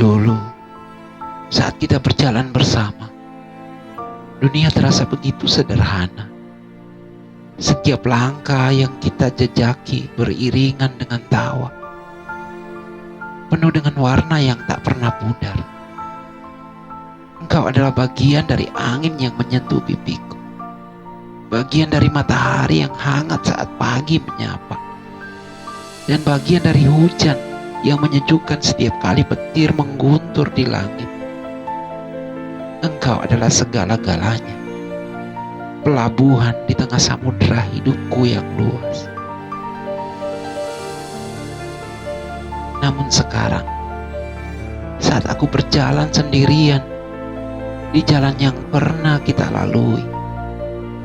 Dulu, saat kita berjalan bersama, dunia terasa begitu sederhana. Setiap langkah yang kita jejaki beriringan dengan tawa, penuh dengan warna yang tak pernah pudar. Engkau adalah bagian dari angin yang menyentuh pipiku, bagian dari matahari yang hangat saat pagi menyapa, dan bagian dari hujan yang menyejukkan setiap kali petir mengguntur di langit. Engkau adalah segala-galanya, pelabuhan di tengah samudera hidupku yang luas. Namun sekarang, saat aku berjalan sendirian di jalan yang pernah kita lalui,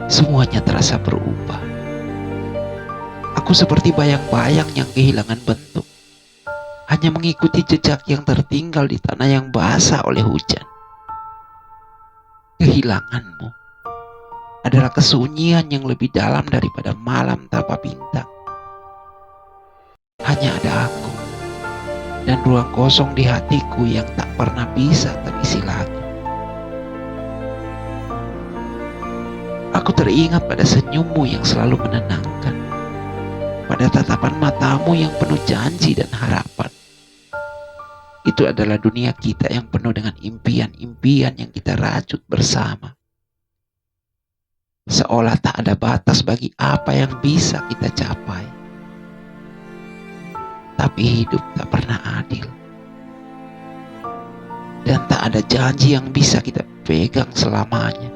semuanya terasa berubah. Aku seperti bayang-bayang yang kehilangan bentuk, hanya mengikuti jejak yang tertinggal di tanah yang basah oleh hujan. Kehilanganmu adalah kesunyian yang lebih dalam daripada malam tanpa bintang. Hanya ada aku dan ruang kosong di hatiku yang tak pernah bisa terisi lagi. Aku teringat pada senyummu yang selalu menenangkan, pada tatapan matamu yang penuh janji dan harapan. Itu adalah dunia kita yang penuh dengan impian-impian yang kita rajut bersama. Seolah tak ada batas bagi apa yang bisa kita capai. Tapi hidup tak pernah adil. Dan tak ada janji yang bisa kita pegang selamanya.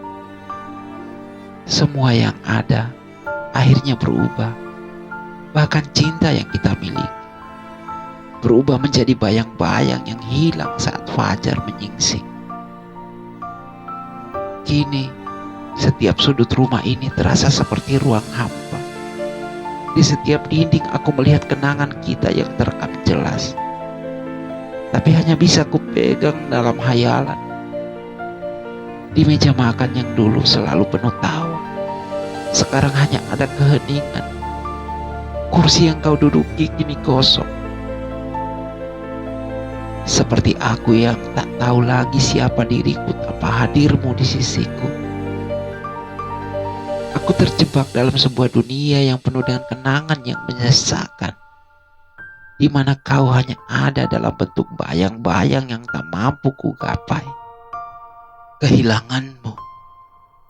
Semua yang ada akhirnya berubah. Bahkan cinta yang kita miliki berubah menjadi bayang-bayang yang hilang saat fajar menyingsing. Kini, setiap sudut rumah ini terasa seperti ruang hampa. Di setiap dinding aku melihat kenangan kita yang terekam jelas, tapi hanya bisa kupegang dalam hayalan. Di meja makan yang dulu selalu penuh tawa, sekarang hanya ada keheningan. Kursi yang kau duduki kini kosong. Seperti aku yang tak tahu lagi siapa diriku tanpa hadirmu di sisiku. Aku terjebak dalam sebuah dunia yang penuh dengan kenangan yang menyesakan, di mana kau hanya ada dalam bentuk bayang-bayang yang tak mampu kugapai. Kehilanganmu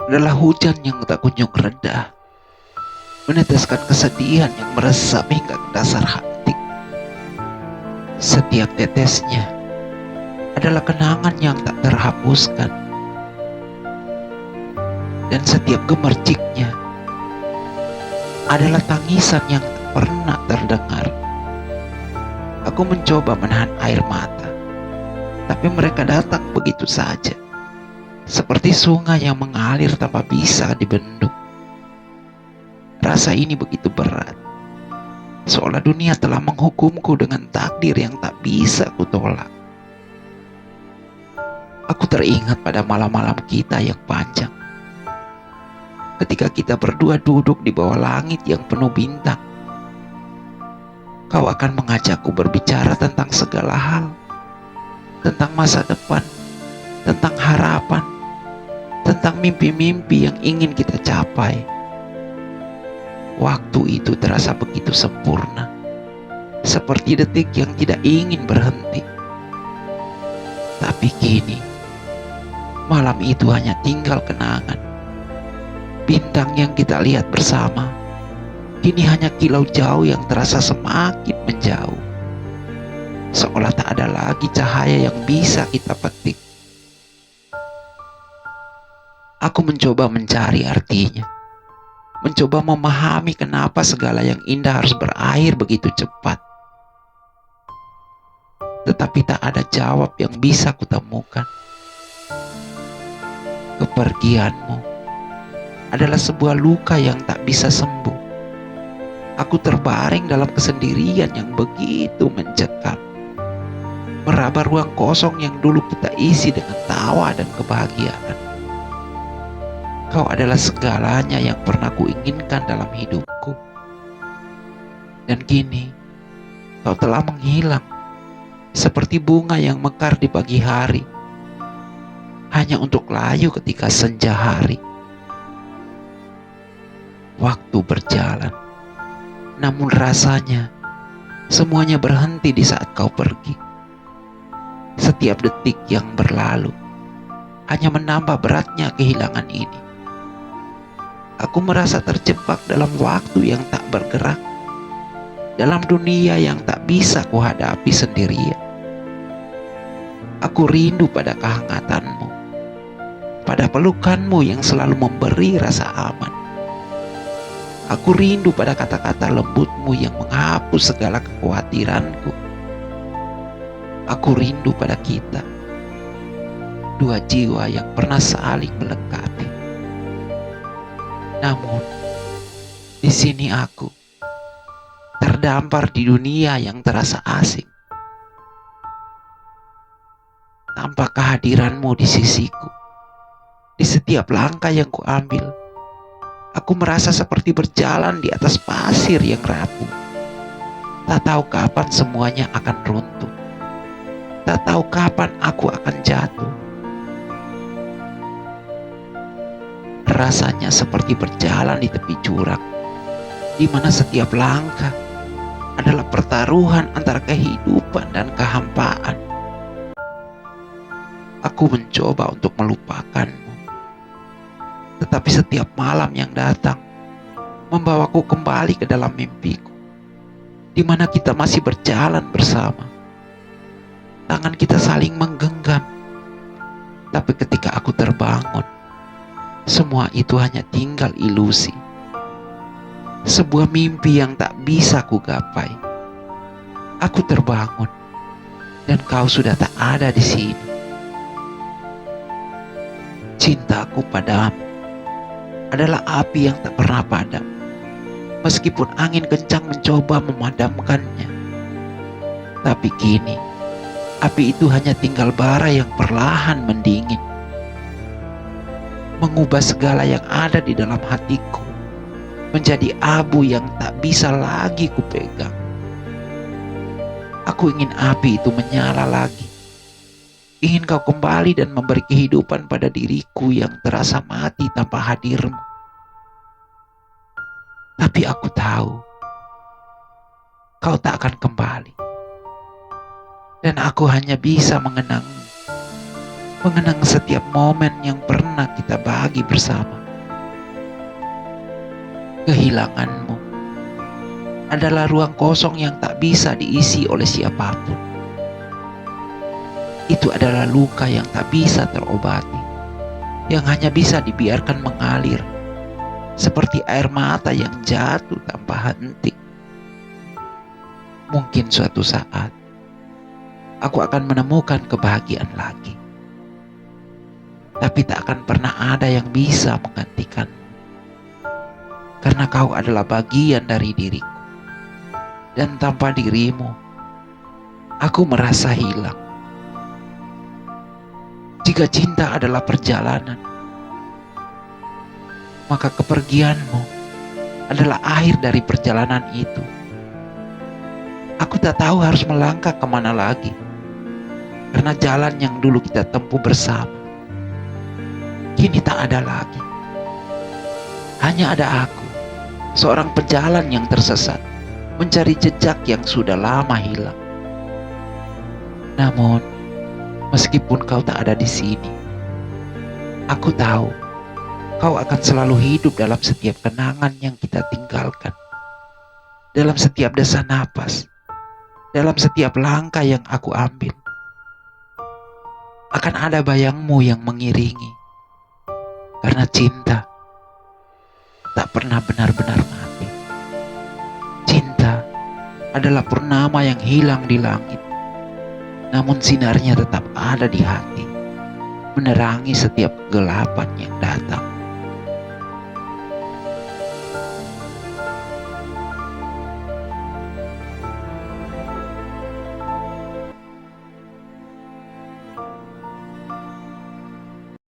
adalah hujan yang tak kunjung reda, meneteskan kesedihan yang meresap hingga ke dasar hati. Setiap tetesnya adalah kenangan yang tak terhapuskan, dan setiap gemerciknya adalah tangisan yang tak pernah terdengar. Aku mencoba menahan air mata, tapi mereka datang begitu saja, seperti sungai yang mengalir tanpa bisa dibendung. Rasa ini begitu berat, seolah dunia telah menghukumku dengan takdir yang tak bisa kutolak. Aku teringat pada malam-malam kita yang panjang, ketika kita berdua duduk di bawah langit yang penuh bintang. Kau akan mengajakku berbicara tentang segala hal, tentang masa depan, tentang harapan, tentang mimpi-mimpi yang ingin kita capai. Waktu itu terasa begitu sempurna, seperti detik yang tidak ingin berhenti. Tapi kini, malam itu hanya tinggal kenangan. Bintang yang kita lihat bersama, kini hanya kilau jauh yang terasa semakin menjauh. Seolah tak ada lagi cahaya yang bisa kita petik. Aku mencoba mencari artinya, mencoba memahami kenapa segala yang indah harus berakhir begitu cepat. Tetapi tak ada jawab yang bisa kutemukan. Kepergianmu adalah sebuah luka yang tak bisa sembuh. Aku terbaring dalam kesendirian yang begitu mencekam, meraba ruang kosong yang dulu kita isi dengan tawa dan kebahagiaan. Kau adalah segalanya yang pernah kuinginkan dalam hidupku. Dan kini, kau telah menghilang, seperti bunga yang mekar di pagi hari, hanya untuk layu ketika senja hari. Waktu berjalan, namun rasanya semuanya berhenti di saat kau pergi. Setiap detik yang berlalu hanya menambah beratnya kehilangan ini. Aku merasa terjebak dalam waktu yang tak bergerak, dalam dunia yang tak bisa kuhadapi sendirian. Aku rindu pada kehangatanmu, pada pelukanmu yang selalu memberi rasa aman. Aku rindu pada kata-kata lembutmu yang menghapus segala kekhawatiranku. Aku rindu pada kita, dua jiwa yang pernah saling melengkapi. Namun, di sini aku terdampar di dunia yang terasa asing. Tanpa kehadiranmu di sisiku, di setiap langkah yang kuambil, aku merasa seperti berjalan di atas pasir yang rapuh. Tak tahu kapan semuanya akan runtuh. Tak tahu kapan aku akan jatuh. Rasanya seperti berjalan di tepi jurang, di mana setiap langkah adalah pertaruhan antara kehidupan dan kehampaan. Aku mencoba untuk melupakanmu, tetapi setiap malam yang datang membawaku kembali ke dalam mimpiku, di mana kita masih berjalan bersama. Tangan kita saling menggenggam, tapi ketika aku terbangun, semua itu hanya tinggal ilusi. Sebuah mimpi yang tak bisa kugapai. Aku terbangun dan kau sudah tak ada di sini. Cintaku padamu adalah api yang tak pernah padam, meskipun angin kencang mencoba memadamkannya. Tapi kini, api itu hanya tinggal bara yang perlahan mendingin, mengubah segala yang ada di dalam hatiku menjadi abu yang tak bisa lagi kupegang. Aku ingin api itu menyala lagi. Ingin kau kembali dan memberi kehidupan pada diriku yang terasa mati tanpa hadirmu. Tapi aku tahu kau tak akan kembali. Dan aku hanya bisa mengenang setiap momen yang pernah kita bagi bersama. Kehilanganmu adalah ruang kosong yang tak bisa diisi oleh siapapun. Itu adalah luka yang tak bisa terobati, yang hanya bisa dibiarkan mengalir seperti air mata yang jatuh tanpa henti. Mungkin suatu saat aku akan menemukan kebahagiaan lagi, tapi tak akan pernah ada yang bisa menggantikanmu, karena kau adalah bagian dari diriku, dan tanpa dirimu aku merasa hilang. Jika cinta adalah perjalanan, maka kepergianmu adalah akhir dari perjalanan itu. Aku tak tahu harus melangkah kemana lagi, karena jalan yang dulu kita tempuh bersama kini tak ada lagi. Hanya ada aku, seorang pejalan yang tersesat, mencari jejak yang sudah lama hilang. Namun, meskipun kau tak ada di sini, aku tahu kau akan selalu hidup dalam setiap kenangan yang kita tinggalkan, dalam setiap desa napas, dalam setiap langkah yang aku ambil. Akan ada bayangmu yang mengiringi, karena cinta tak pernah benar-benar mati. Cinta adalah purnama yang hilang di langit, namun sinarnya tetap ada di hati, menerangi setiap kegelapan yang datang.